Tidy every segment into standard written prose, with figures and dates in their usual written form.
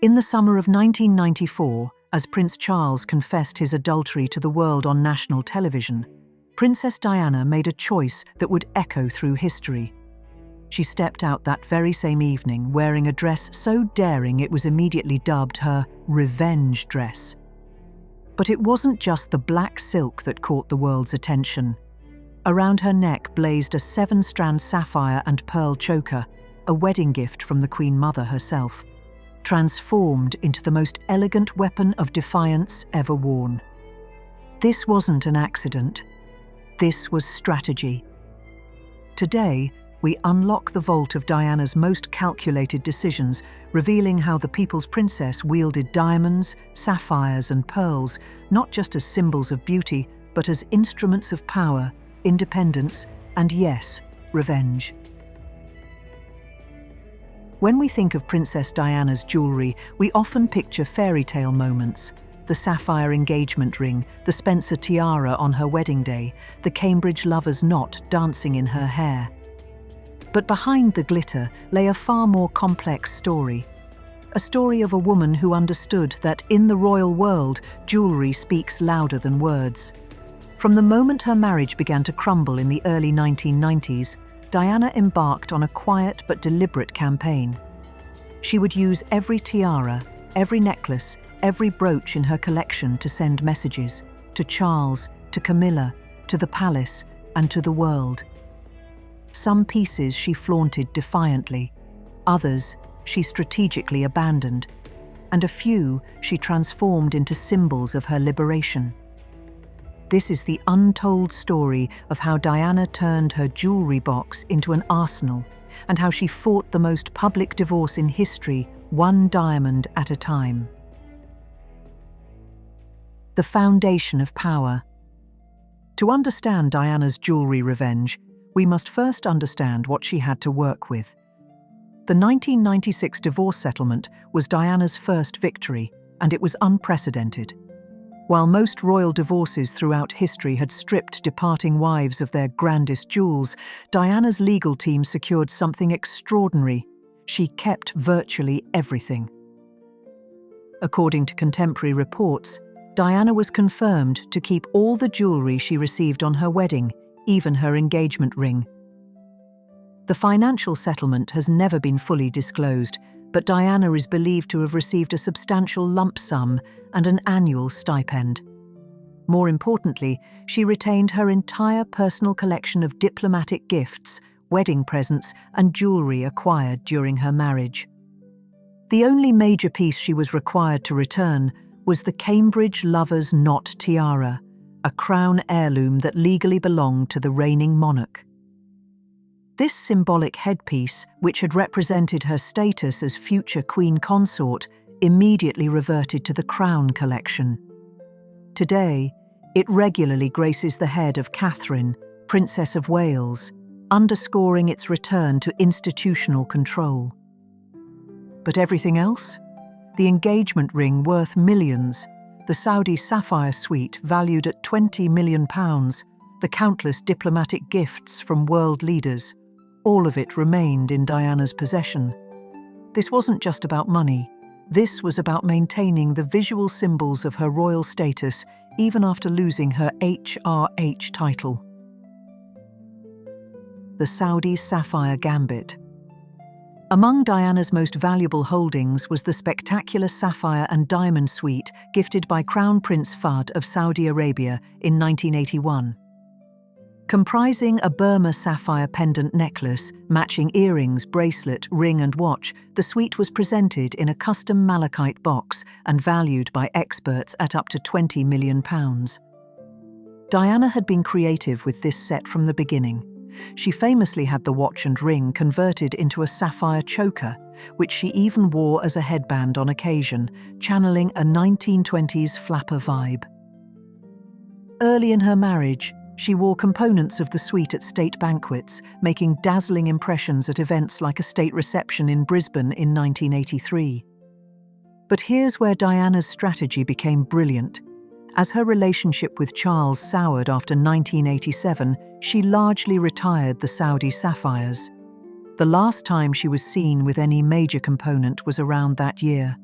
In the summer of 1994, as Prince Charles confessed his adultery to the world on national television, Princess Diana made a choice that would echo through history. She stepped out that very same evening wearing a dress so daring it was immediately dubbed her revenge dress. But it wasn't just the black silk that caught the world's attention. Around her neck blazed a seven-strand sapphire and pearl choker, a wedding gift from the Queen Mother herself, transformed into the most elegant weapon of defiance ever worn. This wasn't an accident. This was strategy. Today, we unlock the vault of Diana's most calculated decisions, revealing how the People's Princess wielded diamonds, sapphires, and pearls, not just as symbols of beauty, but as instruments of power, independence, and yes, revenge. When we think of Princess Diana's jewelry, we often picture fairy tale moments. The sapphire engagement ring, the Spencer tiara on her wedding day, the Cambridge lover's knot dancing in her hair. But behind the glitter lay a far more complex story. A story of a woman who understood that in the royal world, jewelry speaks louder than words. From the moment her marriage began to crumble in the early 1990s, Diana embarked on a quiet but deliberate campaign. She would use every tiara, every necklace, every brooch in her collection to send messages to Charles, to Camila, to the palace, and to the world. Some pieces she flaunted defiantly, others she strategically abandoned, and a few she transformed into symbols of her liberation. This is the untold story of how Diana turned her jewelry box into an arsenal, and how she fought the most public divorce in history, one diamond at a time. The foundation of power. To understand Diana's jewelry revenge, we must first understand what she had to work with. The 1996 divorce settlement was Diana's first victory, and it was unprecedented. While most royal divorces throughout history had stripped departing wives of their grandest jewels, Diana's legal team secured something extraordinary. She kept virtually everything. According to contemporary reports, Diana was confirmed to keep all the jewelry she received on her wedding, even her engagement ring. The financial settlement has never been fully disclosed, but Diana is believed to have received a substantial lump sum and an annual stipend. More importantly, she retained her entire personal collection of diplomatic gifts, wedding presents, and jewelry acquired during her marriage. The only major piece she was required to return was the Cambridge lover's knot tiara, a crown heirloom that legally belonged to the reigning monarch. This symbolic headpiece, which had represented her status as future queen consort, immediately reverted to the crown collection. Today, it regularly graces the head of Catherine, Princess of Wales, underscoring its return to institutional control. But everything else? The engagement ring worth millions, the Saudi Sapphire Suite valued at £20 million, the countless diplomatic gifts from world leaders, all of it remained in Diana's possession. This wasn't just about money. This was about maintaining the visual symbols of her royal status even after losing her HRH title. The Saudi Sapphire Gambit. Among Diana's most valuable holdings was the spectacular sapphire and diamond suite gifted by Crown Prince Fahd of Saudi Arabia in 1981. Comprising a Burma sapphire pendant necklace, matching earrings, bracelet, ring and watch, the suite was presented in a custom malachite box and valued by experts at up to £20 million. Diana had been creative with this set from the beginning. She famously had the watch and ring converted into a sapphire choker, which she even wore as a headband on occasion, channeling a 1920s flapper vibe. Early in her marriage, she wore components of the suite at state banquets, making dazzling impressions at events like a state reception in Brisbane in 1983. But here's where Diana's strategy became brilliant. As her relationship with Charles soured after 1987, she largely retired the Saudi sapphires. The last time she was seen with any major component was around that year.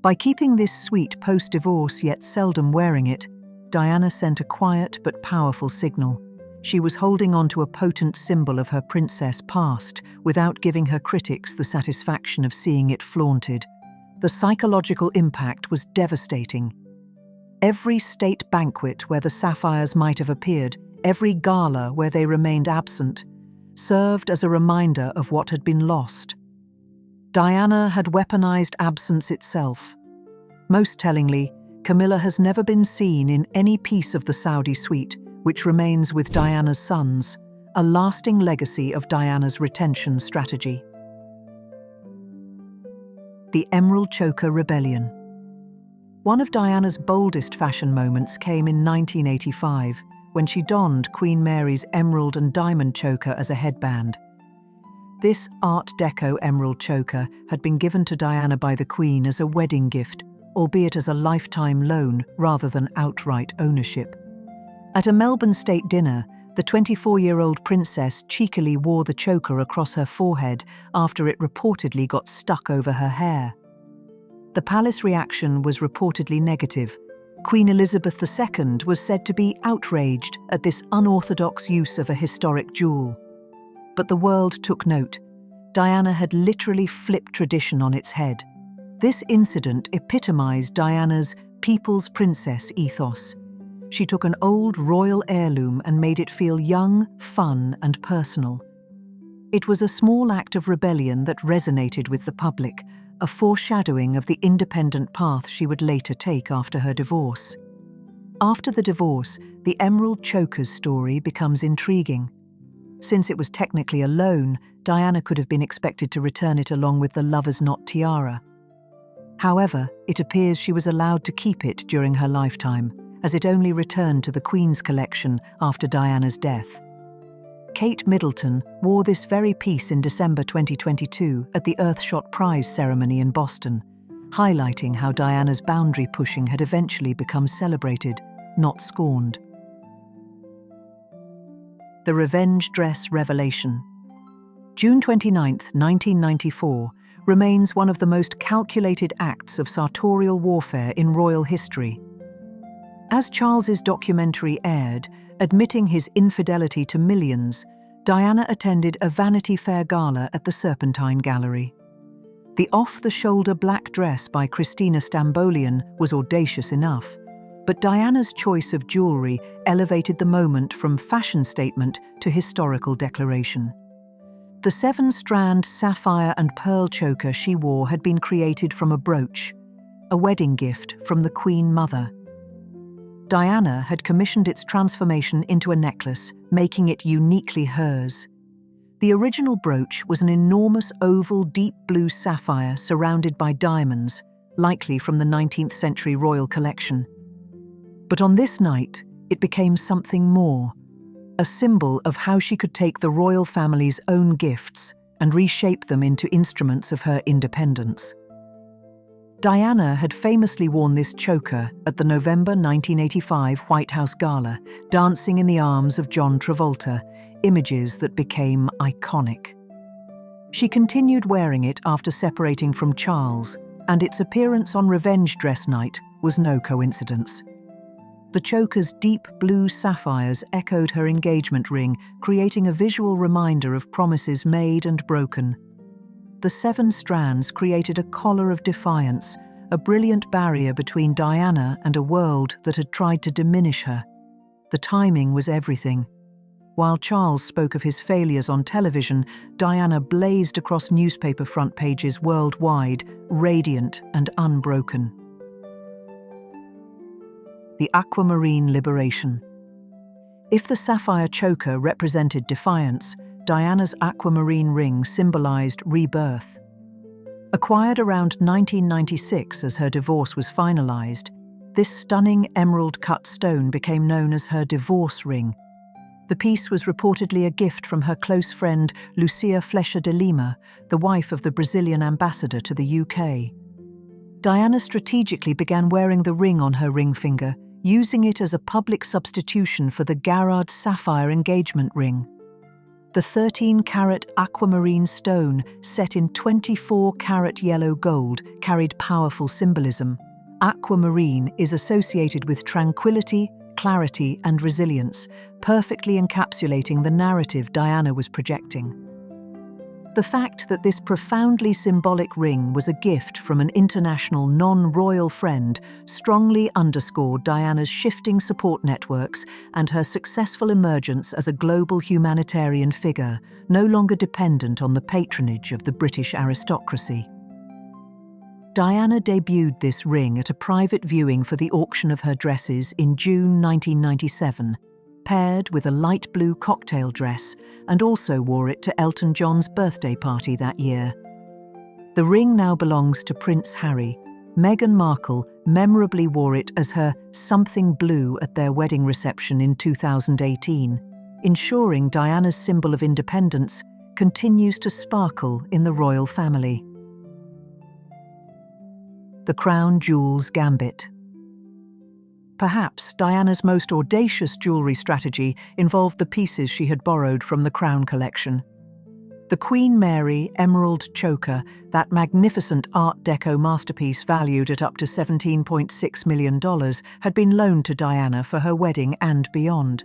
By keeping this sweet post-divorce yet seldom wearing it, Diana sent a quiet but powerful signal. She was holding on to a potent symbol of her princess past without giving her critics the satisfaction of seeing it flaunted. The psychological impact was devastating. Every state banquet where the sapphires might have appeared, every gala where they remained absent, served as a reminder of what had been lost. Diana had weaponized absence itself. Most tellingly, Camila has never been seen in any piece of the Saudi suite, which remains with Diana's sons, a lasting legacy of Diana's retention strategy. The Emerald Choker Rebellion. One of Diana's boldest fashion moments came in 1985, when she donned Queen Mary's emerald and diamond choker as a headband. This Art Deco emerald choker had been given to Diana by the Queen as a wedding gift, albeit as a lifetime loan rather than outright ownership. At a Melbourne state dinner, the 24-year-old princess cheekily wore the choker across her forehead after it reportedly got stuck over her hair. The palace reaction was reportedly negative. Queen Elizabeth II was said to be outraged at this unorthodox use of a historic jewel. But the world took note. Diana had literally flipped tradition on its head. This incident epitomized Diana's people's princess ethos. She took an old royal heirloom and made it feel young, fun, and personal. It was a small act of rebellion that resonated with the public, a foreshadowing of the independent path she would later take after her divorce. After the divorce, the emerald choker's story becomes intriguing. Since it was technically a loan, Diana could have been expected to return it along with the lover's knot tiara. However, it appears she was allowed to keep it during her lifetime, as it only returned to the Queen's collection after Diana's death. Kate Middleton wore this very piece in December 2022 at the Earthshot Prize ceremony in Boston, highlighting how Diana's boundary pushing had eventually become celebrated, not scorned. The Revenge Dress Revelation. June 29, 1994, remains one of the most calculated acts of sartorial warfare in royal history. As Charles's documentary aired, admitting his infidelity to millions, Diana attended a Vanity Fair gala at the Serpentine Gallery. The off-the-shoulder black dress by Christina Stambolian was audacious enough, but Diana's choice of jewelry elevated the moment from fashion statement to historical declaration. The seven-strand sapphire and pearl choker she wore had been created from a brooch, a wedding gift from the Queen Mother. Diana had commissioned its transformation into a necklace, making it uniquely hers. The original brooch was an enormous oval deep blue sapphire surrounded by diamonds, likely from the 19th century royal collection. But on this night, it became something more, a symbol of how she could take the royal family's own gifts and reshape them into instruments of her independence. Diana had famously worn this choker at the November 1985 White House Gala, dancing in the arms of John Travolta, images that became iconic. She continued wearing it after separating from Charles, and its appearance on Revenge Dress Night was no coincidence. The choker's deep blue sapphires echoed her engagement ring, creating a visual reminder of promises made and broken. The seven strands created a collar of defiance, a brilliant barrier between Diana and a world that had tried to diminish her. The timing was everything. While Charles spoke of his failures on television, Diana blazed across newspaper front pages worldwide, radiant and unbroken. The Aquamarine Liberation. If the sapphire choker represented defiance, Diana's aquamarine ring symbolized rebirth. Acquired around 1996 as her divorce was finalized, this stunning emerald-cut stone became known as her divorce ring. The piece was reportedly a gift from her close friend Lucia Flecha de Lima, the wife of the Brazilian ambassador to the UK. Diana strategically began wearing the ring on her ring finger, using it as a public substitution for the Garrard sapphire engagement ring. The 13-carat aquamarine stone, set in 24-carat yellow gold, carried powerful symbolism. Aquamarine is associated with tranquility, clarity, and resilience, perfectly encapsulating the narrative Diana was projecting. The fact that this profoundly symbolic ring was a gift from an international non-royal friend strongly underscored Diana's shifting support networks and her successful emergence as a global humanitarian figure, no longer dependent on the patronage of the British aristocracy. Diana debuted this ring at a private viewing for the auction of her dresses in June 1997, paired with a light blue cocktail dress, and also wore it to Elton John's birthday party that year. The ring now belongs to Prince Harry. Meghan Markle memorably wore it as her something blue at their wedding reception in 2018, ensuring Diana's symbol of independence continues to sparkle in the royal family. The Crown Jewels Gambit. Perhaps Diana's most audacious jewellery strategy involved the pieces she had borrowed from the Crown collection. The Queen Mary emerald choker, that magnificent Art Deco masterpiece valued at up to $17.6 million, had been loaned to Diana for her wedding and beyond.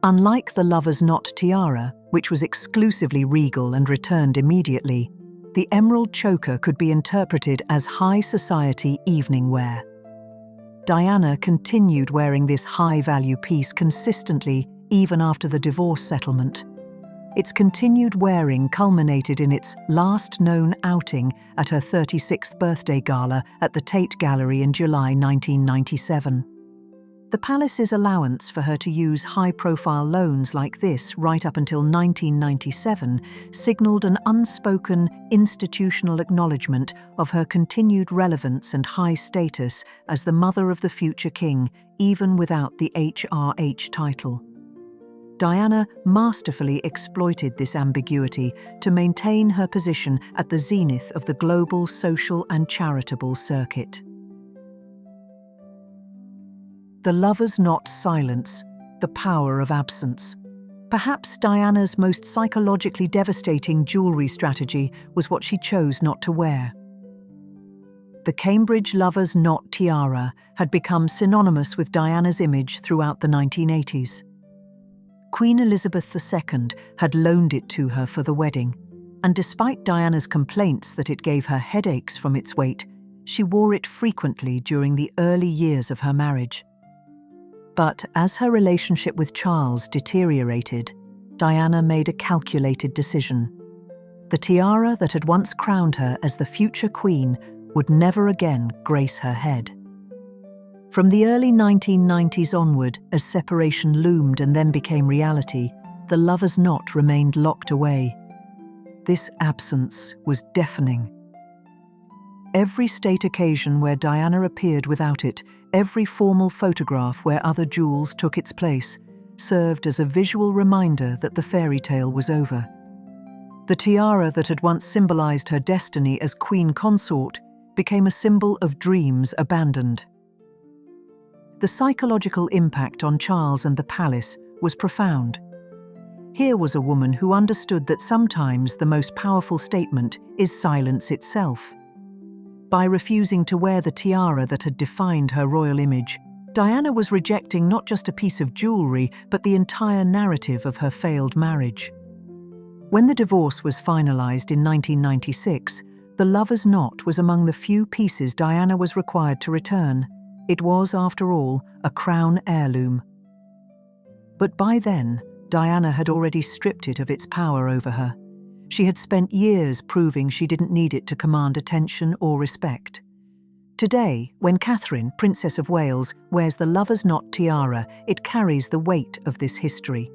Unlike the lover's knot tiara, which was exclusively regal and returned immediately, the emerald choker could be interpreted as high society evening wear. Diana continued wearing this high-value piece consistently even after the divorce settlement. Its continued wearing culminated in its last known outing at her 36th birthday gala at the Tate Gallery in July 1997. The palace's allowance for her to use high-profile loans like this right up until 1997 signaled an unspoken institutional acknowledgement of her continued relevance and high status as the mother of the future king, even without the HRH title. Diana masterfully exploited this ambiguity to maintain her position at the zenith of the global social and charitable circuit. The lover's knot silence, the power of absence. Perhaps Diana's most psychologically devastating jewellery strategy was what she chose not to wear. The Cambridge lover's knot tiara had become synonymous with Diana's image throughout the 1980s. Queen Elizabeth II had loaned it to her for the wedding, and despite Diana's complaints that it gave her headaches from its weight, she wore it frequently during the early years of her marriage. But as her relationship with Charles deteriorated, Diana made a calculated decision. The tiara that had once crowned her as the future queen would never again grace her head. From the early 1990s onward, as separation loomed and then became reality, the lover's knot remained locked away. This absence was deafening. Every state occasion where Diana appeared without it, every formal photograph where other jewels took its place, served as a visual reminder that the fairy tale was over. The tiara that had once symbolized her destiny as queen consort became a symbol of dreams abandoned. The psychological impact on Charles and the palace was profound. Here was a woman who understood that sometimes the most powerful statement is silence itself. By refusing to wear the tiara that had defined her royal image, Diana was rejecting not just a piece of jewellery, but the entire narrative of her failed marriage. When the divorce was finalised in 1996, the lover's knot was among the few pieces Diana was required to return. It was, after all, a crown heirloom. But by then, Diana had already stripped it of its power over her. She had spent years proving she didn't need it to command attention or respect. Today, when Catherine, Princess of Wales, wears the lover's knot tiara, it carries the weight of this history.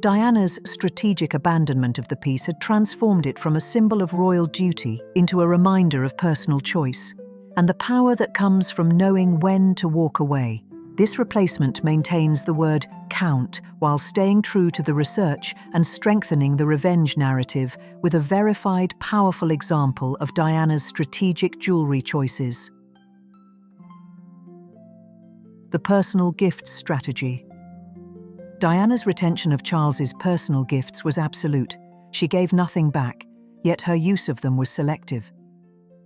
Diana's strategic abandonment of the piece had transformed it from a symbol of royal duty into a reminder of personal choice, and the power that comes from knowing when to walk away. This replacement maintains the word count while staying true to the research and strengthening the revenge narrative with a verified, powerful example of Diana's strategic jewellery choices. The personal gifts strategy. Diana's retention of Charles's personal gifts was absolute. She gave nothing back, yet her use of them was selective.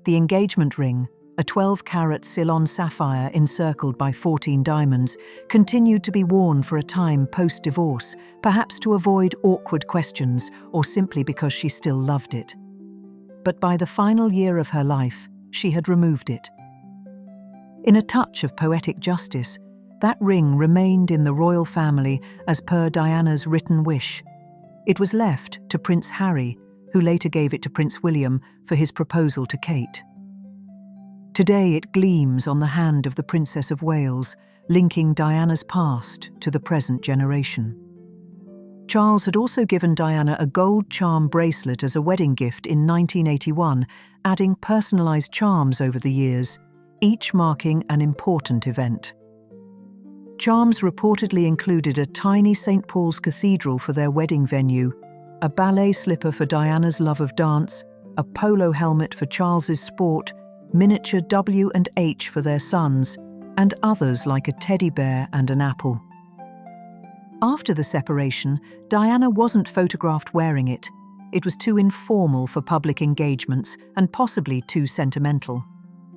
The engagement ring, a 12-carat Ceylon sapphire encircled by 14 diamonds, continued to be worn for a time post-divorce, perhaps to avoid awkward questions or simply because she still loved it. But by the final year of her life, she had removed it. In a touch of poetic justice, that ring remained in the royal family as per Diana's written wish. It was left to Prince Harry, who later gave it to Prince William for his proposal to Kate. Today it gleams on the hand of the Princess of Wales, linking Diana's past to the present generation. Charles had also given Diana a gold charm bracelet as a wedding gift in 1981, adding personalised charms over the years, each marking an important event. Charms reportedly included a tiny St. Paul's Cathedral for their wedding venue, a ballet slipper for Diana's love of dance, a polo helmet for Charles's sport, miniature W and H for their sons, and others like a teddy bear and an apple. After the separation, Diana wasn't photographed wearing it. It was too informal for public engagements and possibly too sentimental.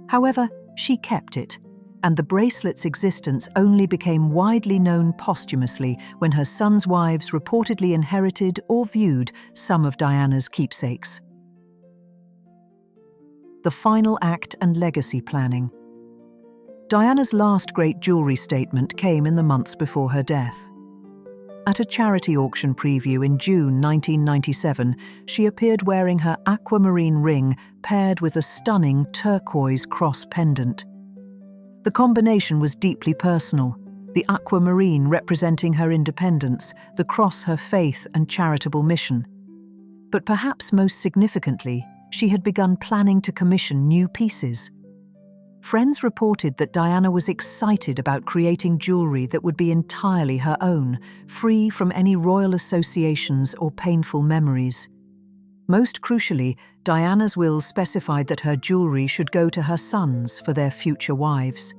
However, she kept it, and the bracelet's existence only became widely known posthumously when her sons' wives reportedly inherited or viewed some of Diana's keepsakes. The final act and legacy planning. Diana's last great jewellery statement came in the months before her death. At a charity auction preview in June 1997, she appeared wearing her aquamarine ring paired with a stunning turquoise cross pendant. The combination was deeply personal, the aquamarine representing her independence, the cross her faith and charitable mission. But perhaps most significantly, she had begun planning to commission new pieces. Friends reported that Diana was excited about creating jewellery that would be entirely her own, free from any royal associations or painful memories. Most crucially, Diana's will specified that her jewellery should go to her sons for their future wives.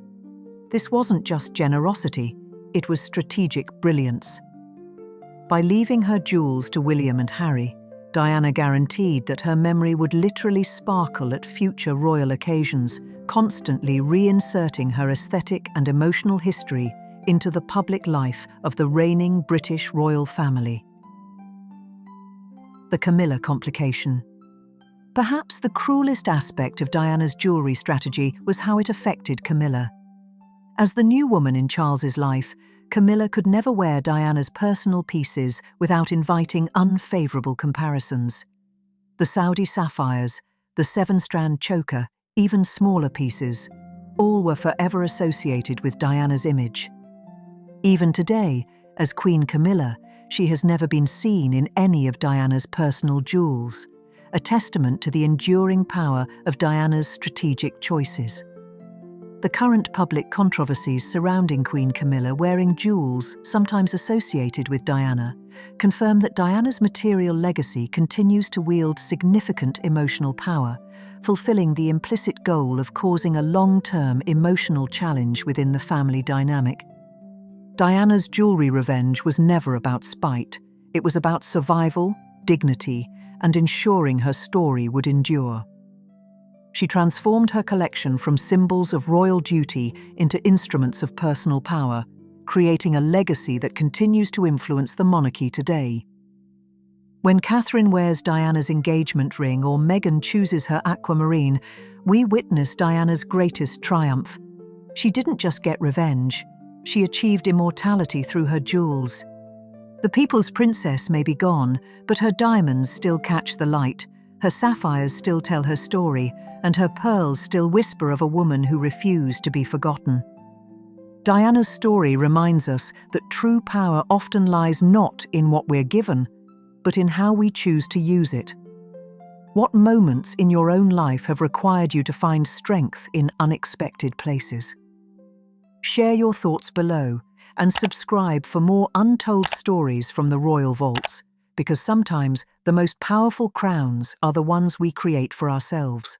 This wasn't just generosity, it was strategic brilliance. By leaving her jewels to William and Harry, Diana guaranteed that her memory would literally sparkle at future royal occasions, constantly reinserting her aesthetic and emotional history into the public life of the reigning British royal family. The Camila complication. Perhaps the cruelest aspect of Diana's jewellery strategy was how it affected Camila. As the new woman in Charles's life, Camila could never wear Diana's personal pieces without inviting unfavourable comparisons. The Saudi sapphires, the seven-strand choker, even smaller pieces, all were forever associated with Diana's image. Even today, as Queen Camila, she has never been seen in any of Diana's personal jewels, a testament to the enduring power of Diana's strategic choices. The current public controversies surrounding Queen Camila wearing jewels sometimes associated with Diana confirm that Diana's material legacy continues to wield significant emotional power, fulfilling the implicit goal of causing a long-term emotional challenge within the family dynamic. Diana's jewellery revenge was never about spite. It was about survival, dignity, and ensuring her story would endure. She transformed her collection from symbols of royal duty into instruments of personal power, creating a legacy that continues to influence the monarchy today. When Catherine wears Diana's engagement ring or Meghan chooses her aquamarine, we witness Diana's greatest triumph. She didn't just get revenge, she achieved immortality through her jewels. The people's princess may be gone, but her diamonds still catch the light, her sapphires still tell her story, and her pearls still whisper of a woman who refused to be forgotten. Diana's story reminds us that true power often lies not in what we're given, but in how we choose to use it. What moments in your own life have required you to find strength in unexpected places? Share your thoughts below and subscribe for more untold stories from the royal vaults, because sometimes the most powerful crowns are the ones we create for ourselves.